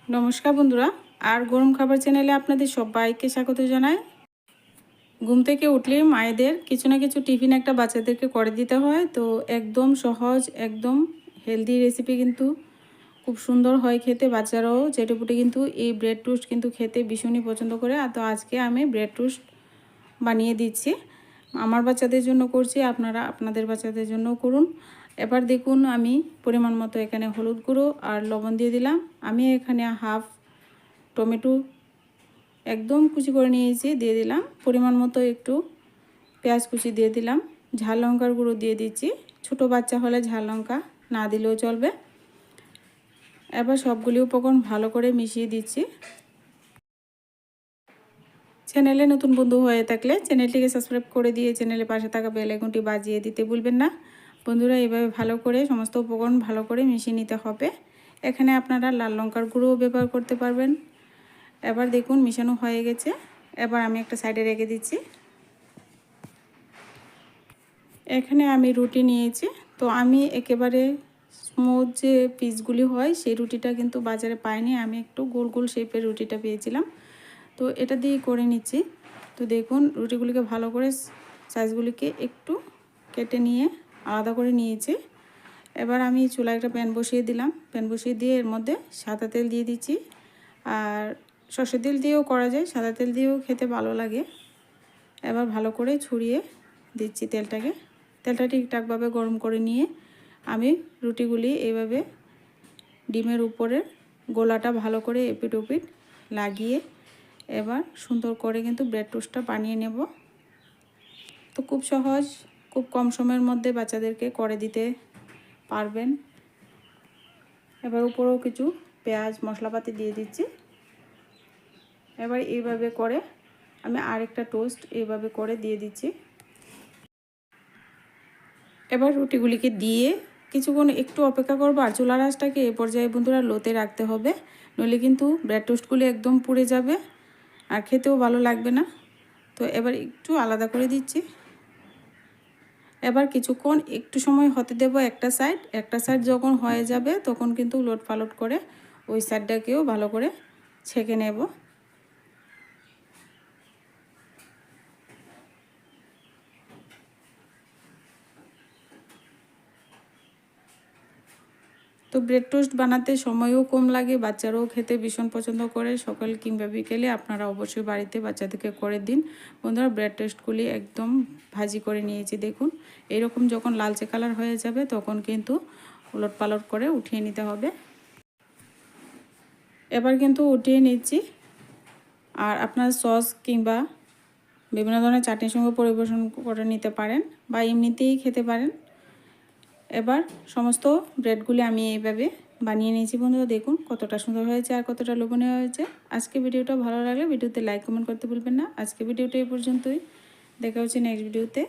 नमस्कार बंधुरा और गरम खाबार चैनेले आपनादेर सबाइके स्वागत जानाई। घुम थेके उठले मायेदेर किछु ना किछु टिफिन एक बाच्चादेरके करे दिते हय। तो एकदम सहज एकदम हेल्दी रेसिपि किन्तु खूब सुंदर हय खेते। बाच्चाराओ चेटेपुटे किन्तु ये ब्रेड टोस्ट किन्तु खेते भीषणই पसंद करे। तो आज के आमी ब्रेड टोस्ट बानिये दिচ্ছি। আমার বাচ্চাদের জন্য করছি, আপনারা আপনাদের বাচ্চাদের জন্য করুন। এবার দেখুন আমি পরিমাণ মতো এখানে হলুদ গুঁড়ো আর লবণ দিয়ে দিলাম। আমি এখানে হাফ টমেটো একদম কুচি করে নিয়েছি, দিয়ে দিলাম। পরিমাণ মতো একটু পেঁয়াজ কুচি দিয়ে দিলাম। ঝাল লঙ্কার গুঁড়ো দিয়ে দিচ্ছি, ছোটো বাচ্চা হলে ঝাল লঙ্কা না দিলেও চলবে। এবার সবগুলি উপকরণ ভালো করে মিশিয়ে দিচ্ছি। চ্যানেলে নতুন বন্ধু হয়ে থাকলে চ্যানেলটিকে সাবস্ক্রাইব করে দিয়ে চ্যানেলের পাশে থাকা বেল আইকনটি বাজিয়ে দিতে ভুলবেন না। বন্ধুরা এইভাবে ভালো করে সমস্ত উপকরণ ভালো করে মিশিয়ে নিতে হবে। এখানে আপনারা লাল লঙ্কার গুঁড়োও ব্যবহার করতে পারবেন। এবার দেখুন মিশানো হয়ে গেছে। এবার আমি একটা সাইডে রেখে দিচ্ছি। এখানে আমি রুটি নিয়েছি। তো আমি একেবারে স্মুথ যে পিসগুলি হয় সেই রুটিটা কিন্তু বাজারে পাইনি, আমি একটু গোল গোল শেপের রুটিটা পেয়েছিলাম। তো এটা দিয়ে করে নিচ্ছি। তো দেখুন রুটিগুলিকে ভালো করে সাইজগুলিকে একটু কেটে নিয়ে আলাদা করে নিয়েছি। এবার আমি চুলায় একটা প্যান বসিয়ে দিলাম। প্যান বসিয়ে দিয়ে এর মধ্যে সাদা তেল দিয়ে দিচ্ছি। আর সরষের তেল দিয়েও করা যায়, সাদা তেল দিয়েও খেতে ভালো লাগে। এবার ভালো করে ছড়িয়ে দিচ্ছি তেলটাকে। তেলটা ঠিকঠাকভাবে গরম করে নিয়ে আমি রুটিগুলি এইভাবে ডিমের উপরে গোলাটা ভালো করে এপিট ওপিট লাগিয়ে এবার সুন্দর করে কিন্তু ব্রেড টোস্টটা বানিয়ে নেব। তো খুব সহজ, খুব কম সময়ের মধ্যে বাচ্চাদেরকে করে দিতে পারবেন। এবার উপরেও কিছু পেঁয়াজ মশলাপাতি দিয়ে দিচ্ছি। এবার এইভাবে করে আমি আরেকটা টোস্ট এইভাবে করে দিয়ে দিচ্ছি। এবার রুটিগুলিকে দিয়ে কিছুক্ষণ একটু অপেক্ষা করবো। আর চুলার আঁচটাকে এ পর্যায়ে বন্ধুরা লোতে রাখতে হবে, নইলে কিন্তু ব্রেড টোস্টগুলি একদম পুড়ে যাবে আর খেতেও ভালো লাগবে না। তো এবার একটু আলাদা করে দিচ্ছি। এবার কিছুক্ষণ একটু সময় হতে দেব একটা সাইড যখন হয়ে যাবে তখন কিন্তু উলট পালট করে ওই সাইডটাকেও ভালো করে ছেঁকে নেব। তো ব্রেড টোস্ট বানাতে সময়ও কম লাগে, বাচ্চারাও খেতে ভীষণ পছন্দ করে। সকাল কিংবা বিকেলে আপনারা অবশ্যই বাড়িতে বাচ্চাদেরকে করে দিন। বন্ধুরা ব্রেড টোস্টগুলি একদম ভাজি করে নিয়েছি। দেখুন এরকম যখন লালচে কালার হয়ে যাবে তখন কিন্তু উলট পালট করে উঠিয়ে নিতে হবে। এবার কিন্তু উঠিয়ে নিচ্ছি। আর আপনার সস কিংবা বিভিন্ন ধরনের চাটনির সঙ্গে পরিবেশন করে নিতে পারেন বা এমনিতেই খেতে পারেন। এবার সমস্ত ব্রেডগুলি আমি এইভাবে বানিয়ে নিয়েছি। বন্ধুরা দেখুন কতটা সুন্দর হয়েছে আর কতটা লোভনীয় হয়েছে। আজকে ভিডিওটা ভালো লাগলে ভিডিওতে লাইক কমেন্ট করতে ভুলবেন না। আজকে ভিডিওটা এই পর্যন্তই, দেখা হচ্ছে নেক্সট ভিডিওতে।